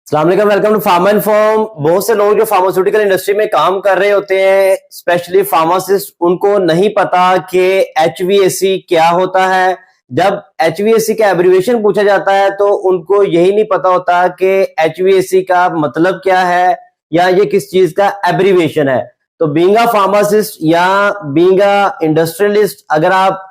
अस्सलाम वालेकुम, welcome to pharma inform. बहुत से लोग जो फार्मास्यूटिकल इंडस्ट्री में काम कर रहे होते हैं, स्पेशली फार्मासिस्ट, उनको नहीं पता कि एचवीएसी क्या होता है। जब एचवीएसी का एब्रीविएशन पूछा जाता है तो उनको यही नहीं पता होता कि एचवीएसी का मतलब क्या है या ये किस चीज का एब्रीविएशन है। तो बीइंग अ फार्मासिस्ट या बीइंग अ इंडस्ट्रियलिस्ट, अगर आप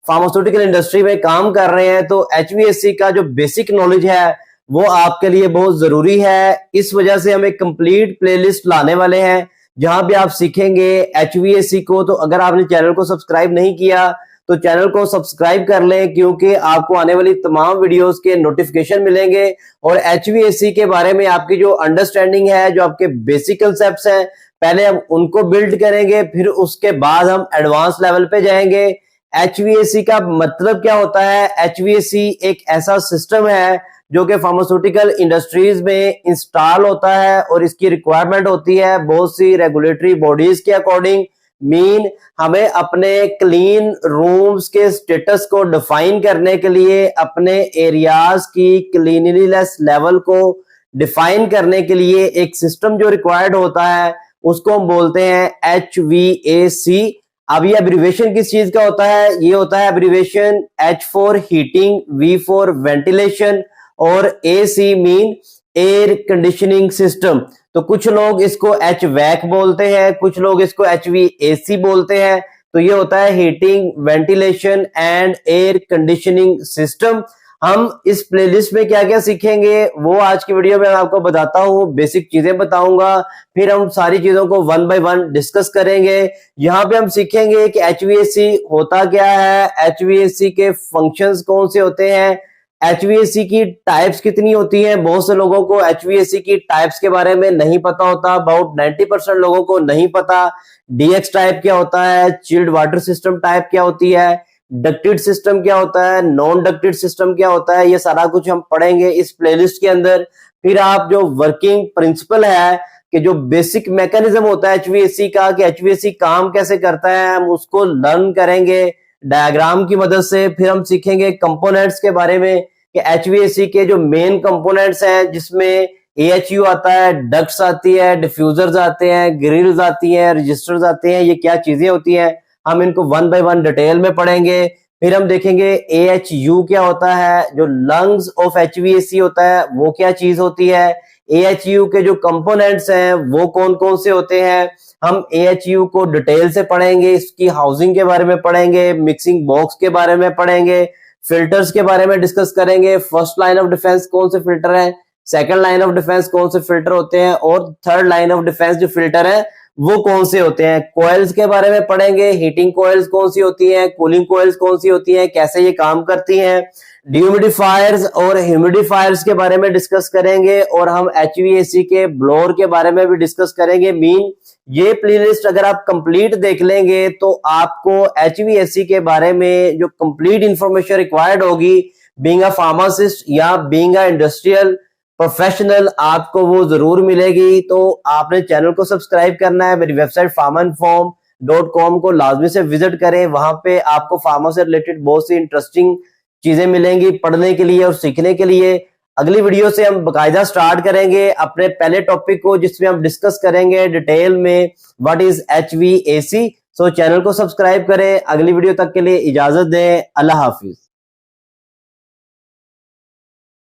फार्मास्यूटिकल इंडस्ट्री में काम कर रहे हैं तो एचवीएसी का जो बेसिक नॉलेज है वो आपके लिए बहुत जरूरी है। इस वजह से हम एक कंप्लीट प्लेलिस्ट लाने वाले हैं जहां पे आप सीखेंगे एचवीएसी को। तो अगर आपने चैनल को सब्सक्राइब नहीं किया तो चैनल को सब्सक्राइब कर लें, क्योंकि आपको आने वाली तमाम वीडियोस के नोटिफिकेशन मिलेंगे और एचवीएसी के बारे में आपकी जो अंडरस्टैंडिंग है, जो आपके बेसिक कंसेप्ट्स हैं, पहले हम उनको बिल्ड करेंगे, फिर उसके बाद हम एडवांस लेवल पे जाएंगे। एचवीएसी का मतलब क्या होता है? एचवीएसी एक ऐसा सिस्टम है जो कि फार्मास्यूटिकल इंडस्ट्रीज में इंस्टॉल होता है और इसकी रिक्वायरमेंट होती है बहुत सी रेगुलेटरी बॉडीज के अकॉर्डिंग। हमें अपने क्लीन रूम्स के स्टेटस को डिफाइन करने के लिए, अपने एरियाज की क्लीनलीनेस लेवल को डिफाइन करने के लिए एक सिस्टम जो रिक्वायर्ड होता है उसको हम बोलते हैं एचवीएसी। अब ये एब्रीविएशन किस चीज का होता है? ये होता है abbreviation H for heating, V for ventilation और AC mean air conditioning system. तो कुछ लोग इसको एच वैक बोलते हैं, कुछ लोग इसको HVAC बोलते हैं। तो ये होता है heating, ventilation and air conditioning system. हम इस प्लेलिस्ट में क्या क्या सीखेंगे वो आज की वीडियो में मैं आपको बताता हूँ, बेसिक चीजें बताऊंगा, फिर हम सारी चीजों को वन बाय वन डिस्कस करेंगे। यहाँ पे हम सीखेंगे कि एचवीएसी होता क्या है, एचवीएसी के फंक्शंस कौन से होते हैं, एचवीएसी की टाइप्स कितनी होती हैं। बहुत से लोगों को एचवीएसी की टाइप्स के बारे में नहीं पता होता, अबाउट 90% लोगों को नहीं पता। डीएक्स टाइप क्या होता है, चिल्ड वाटर सिस्टम टाइप क्या होती है, डक्टेड सिस्टम क्या होता है, नॉन डक्टेड सिस्टम क्या होता है, ये सारा कुछ हम पढ़ेंगे इस प्लेलिस्ट के अंदर। फिर आप जो वर्किंग प्रिंसिपल है कि जो बेसिक मैकेनिज्म होता है एचवीएसी का, कि एचवीएसी काम कैसे करता है, हम उसको लर्न करेंगे डायग्राम की मदद से। फिर हम सीखेंगे कंपोनेंट्स के बारे में कि एचवीएसी के जो मेन कंपोनेंट्स हैं, जिसमें एएचयू आता है, डक्ट्स आती है, डिफ्यूजर्स आते हैं, ग्रिल्स आती हैं, रजिस्टर्स आते हैं, ये क्या चीजें होती हैं, हम इनको वन बाय वन डिटेल में पढ़ेंगे। फिर हम देखेंगे एएचयू क्या होता है, जो लंग्स ऑफ एचवीएसी होता है वो क्या चीज होती है, एएचयू के जो कंपोनेंट्स हैं वो कौन कौन से होते हैं। हम एएचयू को डिटेल से पढ़ेंगे, इसकी हाउसिंग के बारे में पढ़ेंगे, मिक्सिंग बॉक्स के बारे में पढ़ेंगे, फिल्टर्स के बारे में डिस्कस करेंगे। फर्स्ट लाइन ऑफ डिफेंस कौन से फिल्टर है, सेकंड लाइन ऑफ डिफेंस कौन से फिल्टर होते हैं, और थर्ड लाइन ऑफ डिफेंस जो फिल्टर है वो कौन से होते हैं। कोयल्स के बारे में पढ़ेंगे, हीटिंग कोयल्स कौन सी होती हैं, कूलिंग कोयल्स कौन सी होती हैं, कैसे ये काम करती हैं। डिह्यूमिडिफायर्स और ह्यूमिडिफायर्स के बारे में डिस्कस करेंगे, और हम एचवीएसी के ब्लोअर के बारे में भी डिस्कस करेंगे। ये प्लेलिस्ट अगर आप कंप्लीट देख लेंगे तो आपको एचवीएसी के बारे में जो कंप्लीट इंफॉर्मेशन रिक्वायर्ड होगी बीइंग अ फार्मासिस्ट या बीइंग अ इंडस्ट्रियल प्रोफेशनल, आपको वो जरूर मिलेगी। तो आपने चैनल को सब्सक्राइब करना है, मेरी वेबसाइट farmainform.com को लाजमी से विजिट करें। वहां पे आपको फार्मा से रिलेटेड बहुत सी इंटरेस्टिंग चीजें मिलेंगी पढ़ने के लिए और सीखने के लिए। अगली वीडियो से हम बकायदा स्टार्ट करेंगे अपने पहले टॉपिक को, जिसमें हम डिस्कस करेंगे डिटेल में what is HVAC. So channel को सब्सक्राइब करें। अगली वीडियो तक के लिए इजाजत दें। अल्लाह हाफिज।